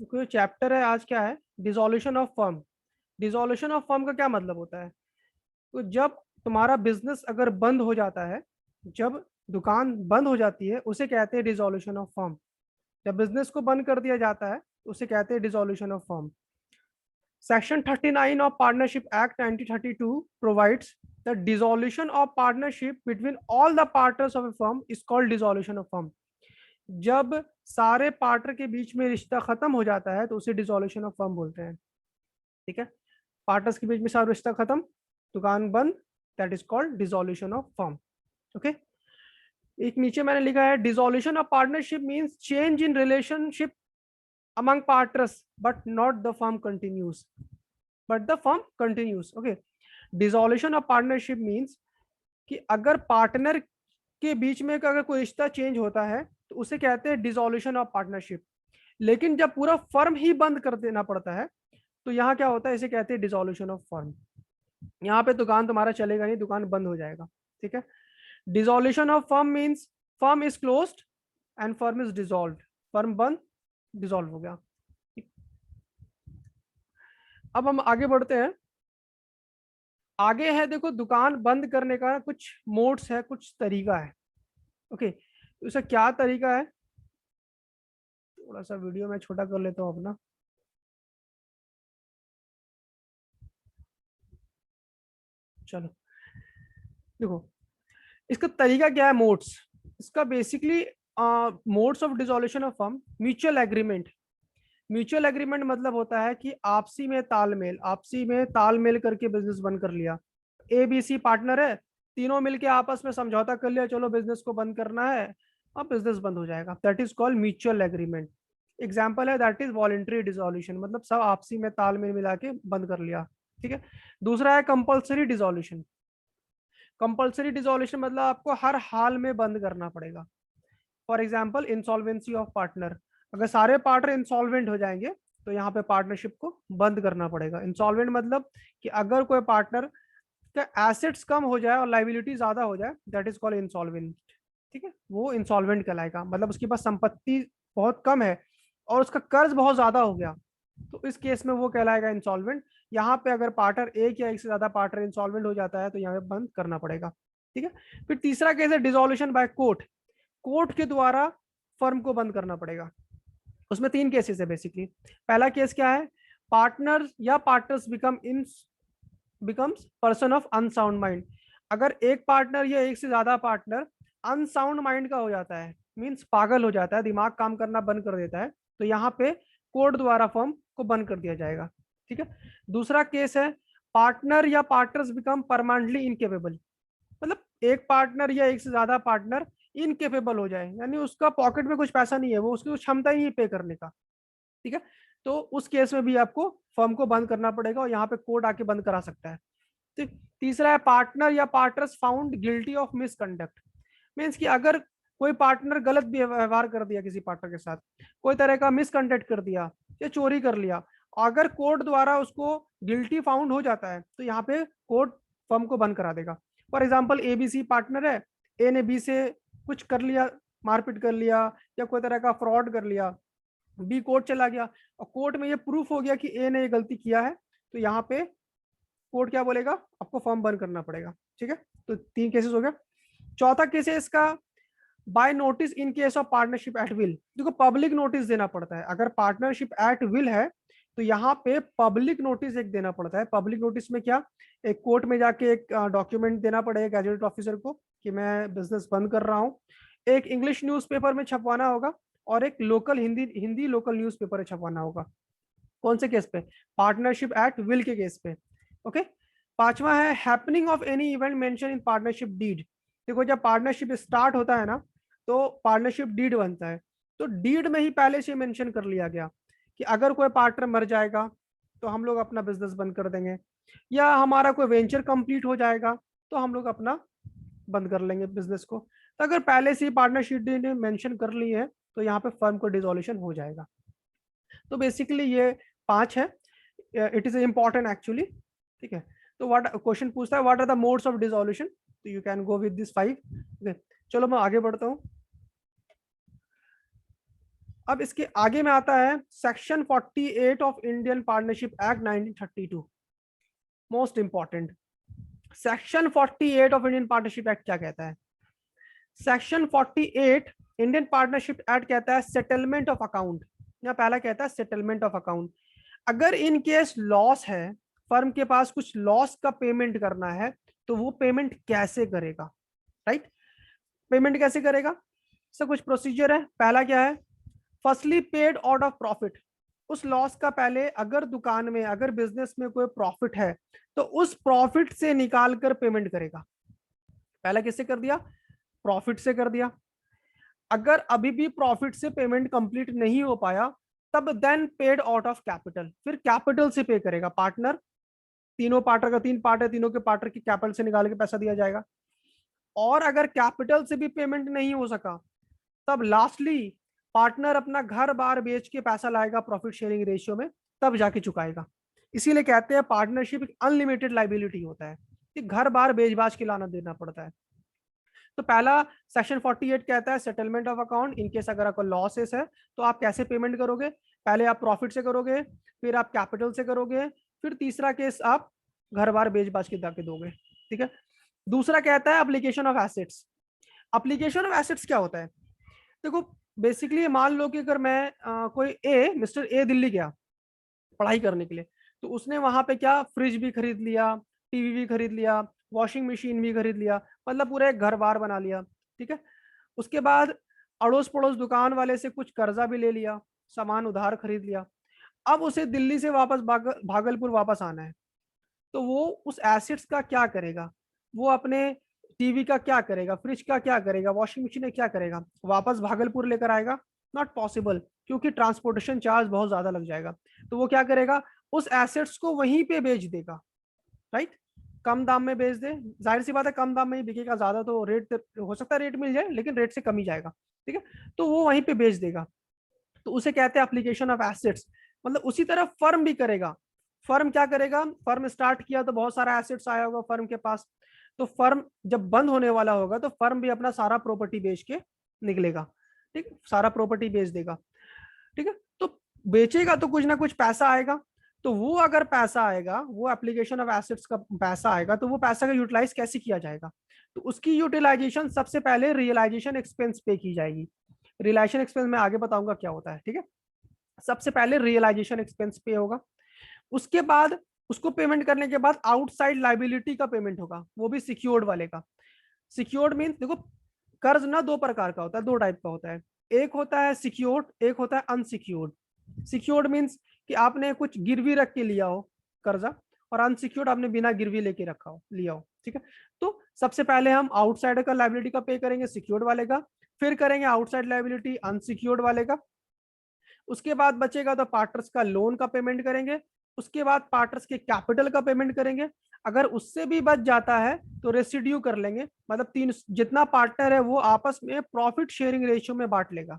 जो चैप्टर है आज क्या है, dissolution of firm. Dissolution of firm का क्या मतलब होता है? तो जब तुम्हारा बिजनेस अगर बंद हो जाता है, जब दुकान बंद हो जाती है, उसे कहते हैं डिसोल्यूशन ऑफ फर्म। जब बिजनेस को बंद कर दिया जाता है उसे कहते हैं dissolution of firm. Section 39 of partnership act 1932 provides the dissolution of partnership between all the partners of A firm is called dissolution of firm. जब सारे पार्टनर के बीच में रिश्ता खत्म हो जाता है तो उसे डिसोल्यूशन ऑफ फर्म बोलते हैं। ठीक है, पार्टनर्स के बीच में सारा रिश्ता खत्म, दुकान बंद, that is called dissolution of firm. Okay, एक नीचे मैंने लिखा है dissolution of partnership means change in relationship among partners but not the firm continues, but the firm continues. Okay, dissolution of partnership means कि अगर पार्टनर के बीच में अगर कोई रिश्ता चेंज होता है तो उसे कहते हैं डिसोल्यूशन ऑफ पार्टनरशिप। लेकिन जब पूरा फर्म ही बंद कर देना पड़ता है तो यहाँ क्या होता है, इसे कहते हैं डिसोल्यूशन ऑफ फर्म। यहाँ पे दुकान तुम्हारा चलेगा नहीं, दुकान बंद हो जाएगा। ठीक है, dissolution of firm means firm is closed end firm is dissolved. Firm बंद, डिसॉल्व हो गया। अब हम आगे बढ़ते हैं। आगे है देखो, दुकान बंद करने का कुछ मोड्स है, कुछ तरीका है। ओके, तो इसका क्या तरीका है, थोड़ा सा वीडियो मैं छोटा कर लेता हूँ अपना। चलो देखो, इसका तरीका क्या है, मोड्स। इसका basically modes of dissolution of firm, mutual agreement. Mutual agreement मतलब होता है कि आपसी में तालमेल, आपसी में तालमेल करके बिजनेस बंद कर लिया। ए बी सी पार्टनर है, तीनों मिलके आपस में समझौता कर लिया, चलो बिजनेस को बंद करना है, अब बिजनेस बंद हो जाएगा, that is called mutual agreement. Example है दैट इज वॉलंटरी डिसोल्यूशन, मतलब सब आपसी में तालमेल मिला के बंद कर लिया। ठीक है, दूसरा है कंपल्सरी डिसोल्यूशन। कंपल्सरी डिसोल्यूशन मतलब आपको हर हाल में बंद करना पड़ेगा। For example insolvency of partner, अगर सारे पार्टनर इंसॉल्वेंट हो जाएंगे तो यहाँ पे पार्टनरशिप को बंद करना पड़ेगा। इंसॉल्वेंट मतलब कि अगर कोई पार्टनर का एसेट्स कम हो जाए और लाइबिलिटी ज्यादा हो जाए, दैट इज कॉल्ड इंसॉल्वेंट। ठीक है, वो इंसॉल्वेंट कहलाएगा, मतलब उसके पास संपत्ति बहुत कम है और उसका कर्ज बहुत ज्यादा हो गया, तो इस केस में वो कहलाएगा इंसॉल्वेंट। यहाँ पे अगर पार्टनर एक या एक से ज्यादा पार्टनर इंसॉल्वेंट हो जाता है तो यहाँ पे बंद करना पड़ेगा। ठीक है, फिर तीसरा केस है डिसोल्यूशन बाय कोर्ट। कोर्ट के द्वारा फर्म को बंद करना पड़ेगा। उसमें तीन केसेस है बेसिकली। पहला केस क्या है, पार्टनर या partners becomes person of unsound mind. अगर एक पार्टनर या एक से ज्यादा पार्टनर अनसाउंड माइंड का हो जाता है, मींस पागल हो जाता है, दिमाग काम करना बंद कर देता है, तो यहाँ पे कोर्ट द्वारा फर्म को बंद कर दिया जाएगा। ठीक है, दूसरा केस है पार्टनर या पार्टनर्स बिकम परमानेंटली इनकेपेबल। मतलब एक पार्टनर या एक से ज्यादा पार्टनर इनकेपेबल हो जाए, यानी उसका पॉकेट में कुछ पैसा नहीं है, वो उसकी क्षमता ही नहीं पे करने का। ठीक है, तो उस केस में भी आपको फर्म को बंद करना पड़ेगा और यहाँ पे कोर्ट आके बंद करा सकता है। ठीक, तीसरा है पार्टनर या partners found guilty of misconduct. Means कि अगर कोई पार्टनर गलत व्यवहार कर दिया किसी पार्टनर के साथ, कोई तरह का मिसकंडक्ट कर दिया या चोरी कर लिया, अगर कोर्ट द्वारा उसको गिल्टी फाउंड हो जाता है तो यहाँ पे कोर्ट फर्म को बंद करा देगा। फॉर एग्जाम्पल एबीसी पार्टनर है, ए ने बी से कुछ कर लिया, मारपीट कर लिया या कोई तरह का फ्रॉड कर लिया, बी कोर्ट चला गया और कोर्ट में ये प्रूफ हो गया कि ए ने ये गलती किया है, तो यहाँ पे कोर्ट क्या बोलेगा, आपको फर्म बंद करना पड़ेगा। ठीक है, तो तीन केसेस हो गया। चौथा केस है इसका by notice in case of partnership at will. देखो पब्लिक नोटिस देना पड़ता है, अगर पार्टनरशिप एट विल है तो यहाँ पे पब्लिक नोटिस एक देना पड़ता है। पब्लिक नोटिस में क्या, एक कोर्ट में जाके एक डॉक्यूमेंट देना पड़ेगा गैजेट ऑफिसर को कि मैं बिजनेस बंद कर रहा हूँ, एक इंग्लिश न्यूज़पेपर में छपवाना होगा और एक local Hindi Hindi local newspaper में छपवाना होगा। कौन से केस पे, पार्टनरशिप एट विल के केस पे। ओके, पांचवा है happening of any event mention in partnership deed. देखो जब पार्टनरशिप स्टार्ट होता है ना तो पार्टनरशिप डीड बनता है, तो डीड में ही पहले से मेंशन कर लिया गया कि अगर कोई पार्टनर मर जाएगा तो हम लोग अपना बिजनेस बंद कर देंगे, या हमारा कोई वेंचर कंप्लीट हो जाएगा तो हम लोग अपना बंद कर लेंगे बिजनेस को। तो अगर पहले से ही पार्टनरशिप डीड ने मेंशन कर ली है तो यहाँ पे फर्म को डिसोल्यूशन हो जाएगा। तो बेसिकली ये पांच है, इट इज इंपॉर्टेंट एक्चुअली। ठीक है, तो व्हाट क्वेश्चन पूछता है, what are the modes of dissolution, तो you can go with this five. चलो मैं आगे बढ़ता हूँ। अब इसके आगे में आता है section 48 of Indian partnership act 1932, most important. Section 48 of Indian partnership act क्या कहता है? सेक्शन 48 इंडियन पार्टनरशिप एक्ट कहता है सेटलमेंट ऑफ अकाउंट, या पहला कहता है सेटलमेंट ऑफ अकाउंट। अगर इन केस लॉस है, फर्म के पास कुछ लॉस का पेमेंट करना है, तो वो पेमेंट कैसे करेगा? राइट, पेमेंट कैसे करेगा? सर कुछ प्रोसीजर है। पहला क्या है? Firstly paid out of profit. उस लॉस का पहले अगर दुकान में, अगर बिजनेस में कोई प्रॉफिट है, तो उस प्रॉफिट से निकाल कर पेमेंट करेगा। पहला किससे कर दिया? प्रॉफिट से कर दिया। अगर अभी भी प्रॉफिट से पेमेंट कंप्लीट नहीं हो पाया, तब then paid out of capital, फिर कैपिटल से पे करेगा। पार्टनर, तीनों पार्टनर का 3 पार्ट है, तीनों के पार्टनर की कैपिटल से निकाल के पैसा दिया जाएगा। और अगर कैपिटल से भी पेमेंट नहीं हो सका, तब लास्टली पार्टनर अपना घर बार बेच के पैसा लाएगा प्रॉफिट शेयरिंग रेशियो में, तब जाके चुकाएगा। इसीलिए कहते हैं पार्टनरशिप एक अनलिमिटेड लाइबिलिटी होता है कि घर बार बेच बाज के लाना देना पड़ता है। तो पहला सेक्शन 48 कहता है सेटलमेंट ऑफ अकाउंट। इनकेस अगर आपको लॉसेस है तो आप कैसे पेमेंट करोगे? पहले आप प्रॉफिट से करोगे, फिर आप कैपिटल से करोगे, फिर तीसरा केस आप घर बार बेच बाज के जाके दोगे। ठीक है। दूसरा कहता है application of assets. Application of assets क्या होता है? देखो बेसिकली मान लो कि अगर मैं कोई मिस्टर ए दिल्ली गया पढ़ाई करने के लिए, तो उसने वहां पे क्या, फ्रिज भी खरीद लिया, टीवी भी खरीद लिया, वॉशिंग मशीन भी खरीद लिया, मतलब पूरा एक घर बार बना लिया। ठीक है। उसके बाद अड़ोस पड़ोस दुकान वाले से कुछ कर्जा भी ले लिया, सामान उधार खरीद लिया। अब उसे दिल्ली से वापस भागलपुर वापस आना है, तो वो उस एसेट्स का क्या करेगा? वो अपने टीवी का क्या करेगा, फ्रिज का क्या करेगा, वॉशिंग मशीन का क्या करेगा? वापस भागलपुर लेकर आएगा? नॉट पॉसिबल, क्योंकि ट्रांसपोर्टेशन चार्ज बहुत ज्यादा लग जाएगा। तो वो क्या करेगा? उस एसेट्स को वहीं पे बेच देगा। राइट, कम दाम में बेच दे, जाहिर सी बात है कम दाम में ही बिकेगा, ज्यादा तो रेट हो सकता है रेट मिल जाए, लेकिन रेट से कम ही जाएगा। ठीक है, तो वो वहीं पे बेच देगा, तो उसे कहते हैं एप्लीकेशन ऑफ एसेट्स। मतलब उसी तरह फर्म भी करेगा। फर्म क्या करेगा? फर्म स्टार्ट किया तो बहुत सारा एसेट्स आया होगा फर्म के पास, तो फर्म जब बंद होने वाला होगा तो फर्म भी अपना सारा प्रॉपर्टी बेच के निकलेगा। ठीक, सारा प्रॉपर्टी बेच देगा। ठीक है, तो बेचेगा तो कुछ ना कुछ पैसा आएगा। तो वो अगर पैसा आएगा, वो एप्लीकेशन ऑफ एसेट्स का पैसा आएगा, तो वो पैसा का यूटिलाइज कैसे किया जाएगा? तो उसकी यूटिलाइजेशन सबसे पहले रियलाइजेशन एक्सपेंस पे की जाएगी। रियलाइजेशन एक्सपेंस में आगे बताऊंगा क्या होता है। ठीक है, सबसे पहले रियलाइजेशन एक्सपेंस पे होगा, उसके बाद उसको पेमेंट करने के बाद आउटसाइड लाइबिलिटी का पेमेंट होगा, वो भी सिक्योर्ड वाले का। सिक्योर्ड मीन देखो, कर्ज ना दो प्रकार का होता है, दो टाइप का होता है। एक होता है सिक्योर्ड, एक होता है अनसिक्योर्ड। सिक्योर्ड मीन्स कि आपने कुछ गिरवी रख के लिया हो कर्जा, और अनसिक्योर्ड आपने बिना गिरवी लेके रखा हो, लिया हो। ठीक है, तो सबसे पहले हम आउटसाइड का लाइबिलिटी का पे करेंगे, सिक्योर्ड वाले का, फिर करेंगे आउटसाइड लाइबिलिटी अनसिक्योर्ड वाले का। उसके बाद बचेगा तो पार्टनर्स का लोन का पेमेंट करेंगे, उसके बाद पार्टनर्स के कैपिटल का पेमेंट करेंगे। अगर उससे भी बच जाता है तो रेसिड्यू कर लेंगे, मतलब तीन जितना पार्टनर है वो आपस में प्रॉफिट शेयरिंग रेशियो में बांट लेगा।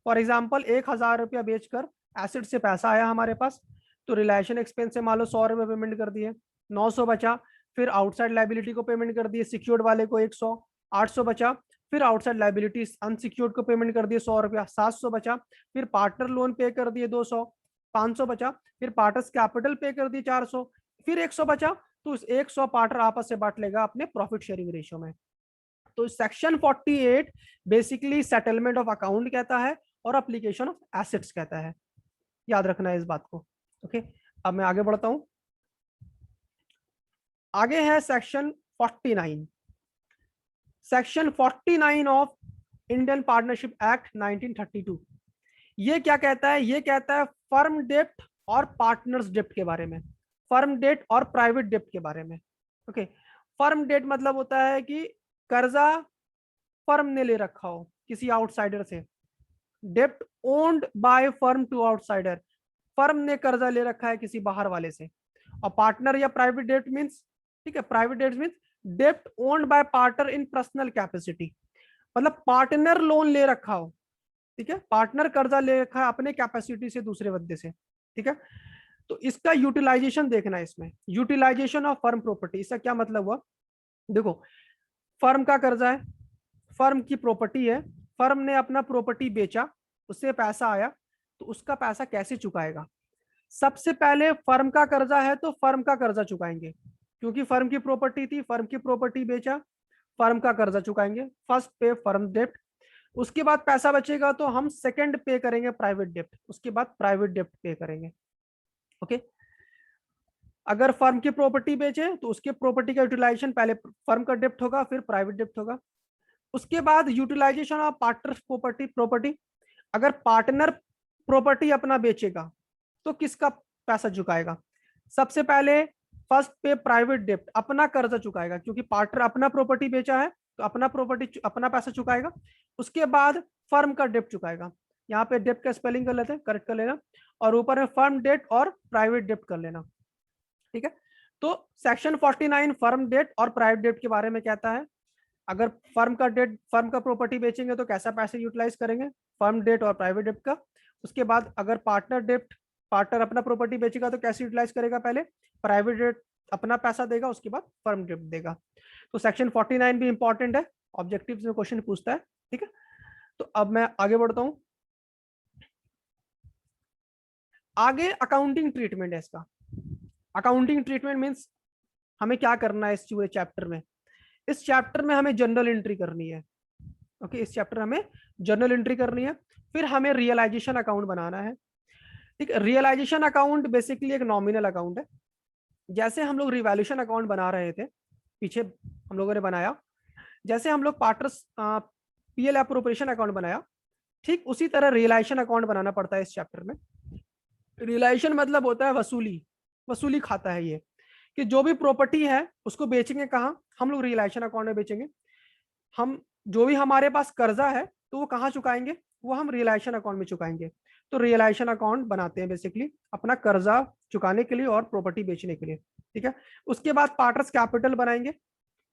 फॉर एग्जाम्पल 1,000 रुपया बेचकर एसिड से पैसा आया हमारे पास, तो रिलेशन एक्सपेंस से मान लो 100 रुपये पेमेंट कर दिए, 900 बचा, फिर आउटसाइड लाइबिलिटी को पेमेंट कर दिए, सिक्योर्ड वाले को 100, 800 बचा, फिर आउटसाइड लाइबिलिटी अनसिक्योर्ड को पेमेंट कर दिए 100 रुपया, 700 बचा, फिर पार्टनर लोन पे कर दिए 200, 500 बचा, फिर पार्टनर्स कैपिटल पे कर दिए 400, फिर 100 बचा, तो उस 100 पार्टनर आपस से बांट लेगा अपने प्रॉफिट शेयरिंग रेशियो में। तो section 48 basically settlement of account कहता है और एप्लीकेशन ऑफ एसेट्स कहता है, याद रखना है इस बात को। ओके, अब मैं आगे बढ़ता हूं। आगे है section 49। Section 49 of Indian partnership act 1932। ये क्या कहता है? ये कहता है फर्म डेप्ट और पार्टनर्स डेप्ट के बारे में, फर्म डेट और प्राइवेट डेप्ट के बारे में। ओके, फर्म डेट मतलब होता है कि कर्जा फर्म ने ले रखा हो किसी आउटसाइडर से, डेप्ट owned by firm to outsider, firm ने कर्जा ले रखा है किसी बाहर वाले से। और पार्टनर या प्राइवेट डेट मींस, ठीक है, प्राइवेट डेट मींस डेप्ट owned by partner in personal capacity, मतलब पार्टनर लोन ले रखा हो। ठीक है, पार्टनर कर्जा ले रखा है अपने कैपेसिटी से दूसरे बंदे से। ठीक है, तो इसका यूटिलाइजेशन देखना है इसमें, यूटिलाइजेशन ऑफ फर्म प्रॉपर्टी। इसका क्या मतलब हुआ? देखो, फर्म का कर्जा है, फर्म की प्रॉपर्टी है, फर्म ने अपना प्रॉपर्टी बेचा, उससे पैसा आया तो उसका पैसा कैसे चुकाएगा? सबसे पहले फर्म का कर्जा है तो फर्म का कर्जा चुकाएंगे, क्योंकि फर्म की प्रॉपर्टी थी, फर्म की प्रॉपर्टी बेचा, फर्म का कर्जा चुकाएंगे, फर्स्ट पे फर्म डेप्ट। उसके बाद पैसा बचेगा तो हम सेकंड पे करेंगे प्राइवेट डेप्ट, उसके बाद प्राइवेट डेप्ट पे करेंगे। ओके, अगर फर्म की प्रॉपर्टी बेचे तो उसके प्रॉपर्टी का यूटिलाइजेशन पहले फर्म का डेप्ट होगा, फिर प्राइवेट डेप्ट होगा। उसके बाद यूटिलाइजेशन ऑफ पार्टनर प्रॉपर्टी, अगर पार्टनर प्रॉपर्टी अपना बेचेगा तो किसका पैसा चुकाएगा? सबसे पहले फर्स्ट पे प्राइवेट डेप्ट, अपना कर्जा चुकाएगा, क्योंकि पार्टनर अपना प्रॉपर्टी बेचा है तो अपना प्रॉपर्टी अपना पैसा चुकाएगा। उसके बाद फर्म का डेप्ट चुकाएगा। यहाँ पे डेप्ट का स्पेलिंग कर लेते हैं, करेक्ट कर लेना, और ऊपर में फर्म डेट और प्राइवेट डेप्ट कर लेना। ठीक है, तो सेक्शन 49 फर्म डेट और प्राइवेट डेप्ट के बारे में कहता है। अगर फर्म का डेट, फर्म का प्रॉपर्टी बेचेंगे तो कैसा पैसे यूटिलाइज करेंगे? फर्म डेट और प्राइवेट डेप्ट का। उसके बाद अगर पार्टनर डेप्ट, पार्टनर अपना प्रॉपर्टी बेचेगा तो कैसे यूटिलाइज करेगा? पहले प्राइवेट डेट अपना पैसा देगा, उसके बाद फर्म डेप्ट देगा। तो सेक्शन 49 भी इंपॉर्टेंट है, ऑब्जेक्टिव्स में क्वेश्चन पूछता है। ठीक है, तो अब मैं आगे बढ़ता हूं। आगे अकाउंटिंग ट्रीटमेंट है इसका। अकाउंटिंग ट्रीटमेंट मीन्स हमें क्या करना है इस पूरे चैप्टर में? इस चैप्टर में हमें जनरल एंट्री करनी है। ओके, इस चैप्टर हमें जर्नल एंट्री करनी है, फिर हमें रियलाइजेशन अकाउंट बनाना है। ठीक है, रियलाइजेशन अकाउंट बेसिकली एक नॉमिनल अकाउंट है। जैसे हम लोग रिवैल्यूएशन अकाउंट बना रहे थे, पीछे हम लोगों ने बनाया, जैसे हम लोग पार्टनर्स पीएल एप्रोप्रिएशन अकाउंट बनाया, ठीक उसी तरह रियलाइजेशन अकाउंट बनाना पड़ता है इस चैप्टर में। रियलाइजेशन मतलब होता है वसूली, वसूली खाता है ये, कि जो भी प्रॉपर्टी है उसको बेचेंगे कहाँ? हम लोग रियलाइजेशन अकाउंट में बेचेंगे। हम जो भी हमारे पास कर्जा है तो वो कहाँ चुकाएंगे? वो हम रियलाइजेशन अकाउंट में चुकाएंगे। तो रियलाइजेशन अकाउंट बनाते हैं बेसिकली अपना कर्जा चुकाने के लिए और प्रॉपर्टी बेचने के लिए। ठीक है, उसके बाद पार्टनर्स कैपिटल बनाएंगे,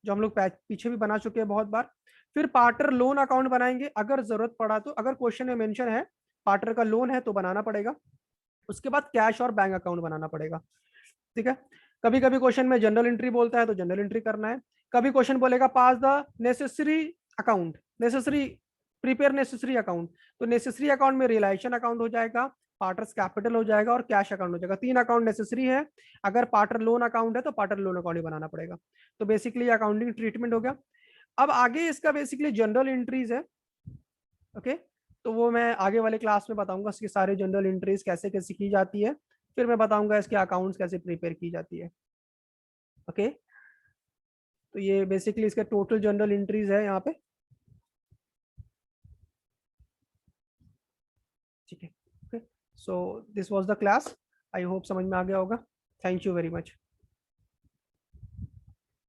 जो हम लोग पीछे भी बना चुके हैं बहुत बार। फिर पार्टनर लोन अकाउंट बनाएंगे, अगर जरूरत पड़ा तो, अगर क्वेश्चन में मेंशन है पार्टनर का लोन है तो बनाना पड़ेगा। उसके बाद कैश और बैंक अकाउंट बनाना पड़ेगा। ठीक है, कभी कभी क्वेश्चन में जनरल एंट्री बोलता है तो जनरल एंट्री करना है। कभी क्वेश्चन बोलेगा pass the necessary account, necessary prepare necessary account, तो नेसेसरी अकाउंट में रियलाइजेशन अकाउंट हो जाएगा, पार्टनर्स कैपिटल हो जाएगा और कैश अकाउंट हो जाएगा। 3 अकाउंट नेसेसरी है। अगर पार्टनर लोन अकाउंट है तो पार्टनर लोन अकाउंट ही बनाना पड़ेगा। तो बेसिकली अकाउंटिंग ट्रीटमेंट हो गया। अब आगे इसका बेसिकली जनरल एंट्रीज है। ओके, तो वो मैं आगे वाले क्लास में बताऊंगा इसकी सारी जनरल एंट्रीज कैसे कैसे की जाती है, फिर मैं बताऊंगा इसके अकाउंट्स कैसे प्रिपेयर की जाती है। ओके, तो ये बेसिकली इसका टोटल जनरल एंट्रीज है यहाँ पे। ठीक है, okay, so this was the class. I hope समझ में आ गया होगा। Thank you very much.